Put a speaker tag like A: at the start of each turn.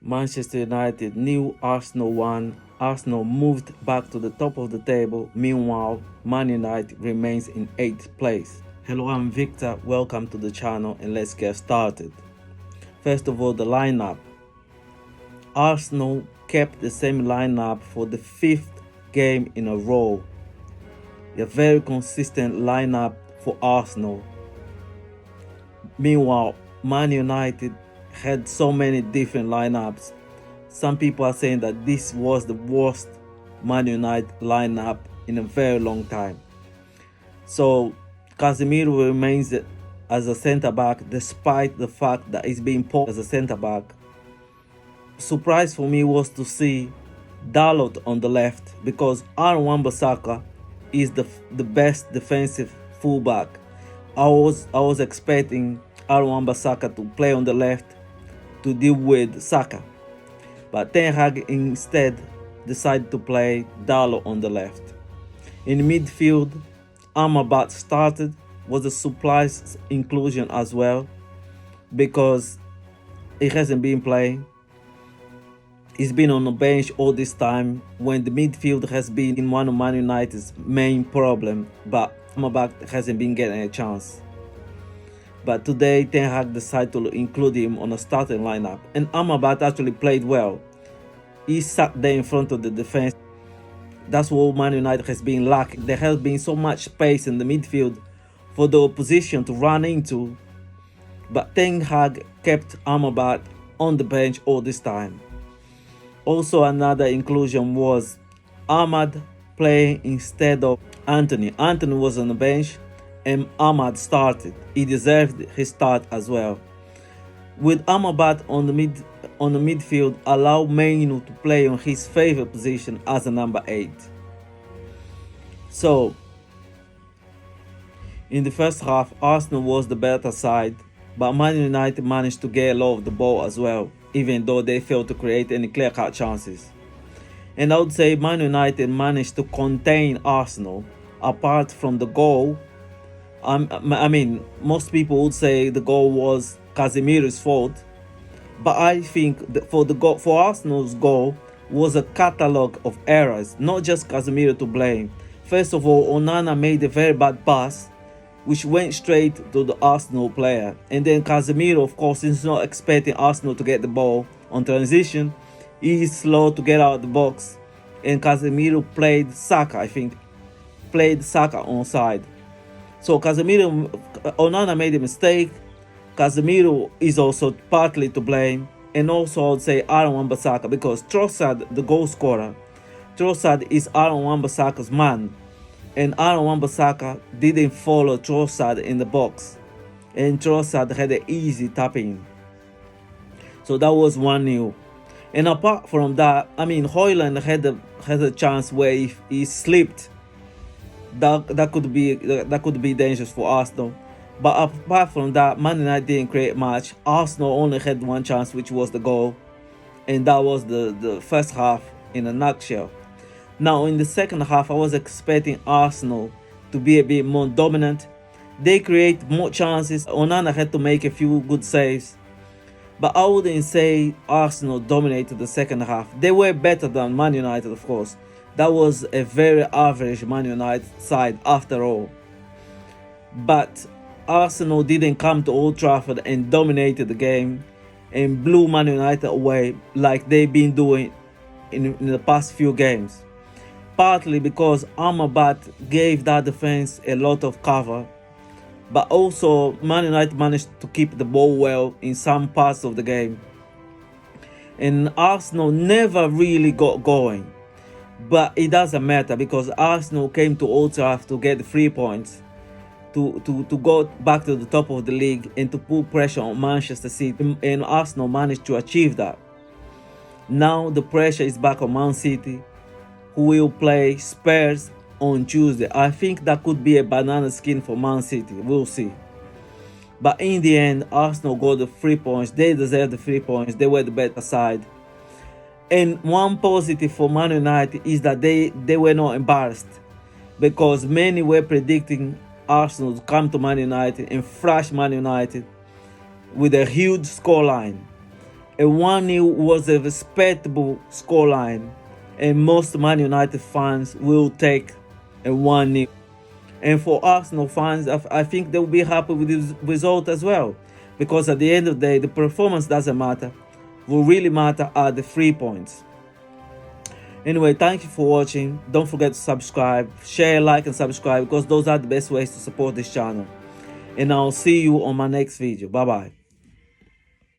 A: Manchester United knew Arsenal won. Arsenal moved back to the top of the table. Meanwhile, Man United remains in 8th place. Hello, I'm Victor. Welcome to the channel and let's get started. First of all, the lineup. Arsenal kept the same lineup for the 5th game in a row. A very consistent lineup for Arsenal. Meanwhile, Man United had so many different lineups. Some people are saying that this was the worst Man United lineup in a very long time. So Casemiro remains as a centre-back despite the fact that he's being put as a centre-back. Surprise for me was to see Dalot on the left because Aaron Wan-Bissaka is the best defensive fullback. I was expecting Aaron Wan-Bissaka to play on the left to deal with Saka, but Ten Hag instead decided to play Dalot on the left. In midfield, Amrabat started, was a surprise inclusion as well because he hasn't been playing. He's been on the bench all this time when the midfield has been in one of Man United's main problem, but Amrabat hasn't been getting a chance. But today, Ten Hag decided to include him on a starting lineup, and Amrabat actually played well. He sat there in front of the defense. That's what Man United has been lacking. There has been so much space in the midfield for the opposition to run into, but Ten Hag kept Amrabat on the bench all this time. Also, another inclusion was Ahmad playing instead of Anthony. Anthony was on the bench and Ahmad started. He deserved his start as well. With Amrabat on the midfield, allow Mainu to play on his favorite position as a number 8. So, in the first half, Arsenal was the better side, but Man United managed to get a lot of the ball as well, even though they failed to create any clear-cut chances. And I would say Man United managed to contain Arsenal apart from the goal. I mean, most people would say the goal was Casemiro's fault, but I think for Arsenal's goal was a catalogue of errors, not just Casemiro to blame. First of all, Onana made a very bad pass, which went straight to the Arsenal player, and then Casemiro, of course, is not expecting Arsenal to get the ball on transition. He is slow to get out of the box, and Casemiro played Saka, I think, played Saka onside. So Onana made a mistake. Casemiro is also partly to blame, and also I would say Aaron Wan-Bissaka, because Trossard, the goal scorer, Trossard is Aaron Wan-Bissaka's man, and Aaron Wan-Bissaka didn't follow Trossard in the box, and Trossard had an easy tap-in. So that was 1-0. And apart from that, I mean, Højlund had a chance where if he slipped, that could be dangerous for Arsenal. But apart from that, Man United didn't create much. Arsenal only had one chance, which was the goal, and that was the first half in a nutshell. Now in the second half, I was expecting Arsenal to be a bit more dominant. They create more chances. Onana had to make a few good saves, but I wouldn't say Arsenal dominated the second half. They were better than Man United, of course. That was a very average Man United side after all. But Arsenal didn't come to Old Trafford and dominated the game and blew Man United away like they've been doing in the past few games. Partly because Amrabat gave that defense a lot of cover, but also Man United managed to keep the ball well in some parts of the game. And Arsenal never really got going. But it doesn't matter because Arsenal came to Old Trafford to get the 3 points, to go back to the top of the league and to put pressure on Manchester City, and Arsenal managed to achieve that. Now the pressure is back on Man City, who will play Spurs on Tuesday. I think that could be a banana skin for Man City. We'll see. But in the end, Arsenal got the 3 points. They deserve the 3 points. They were the better side. And one positive for Man United is that they were not embarrassed, because many were predicting Arsenal to come to Man United and thrash Man United with a huge scoreline. A 1-0 was a respectable scoreline, and most Man United fans will take a 1-0. And for Arsenal fans, I think they'll be happy with this result as well, because at the end of the day, the performance doesn't matter. What really matter are the 3 points. Anyway, thank you for watching. Don't forget to subscribe, share, like, and subscribe, because those are the best ways to support this channel. And I'll see you on my next video. Bye bye.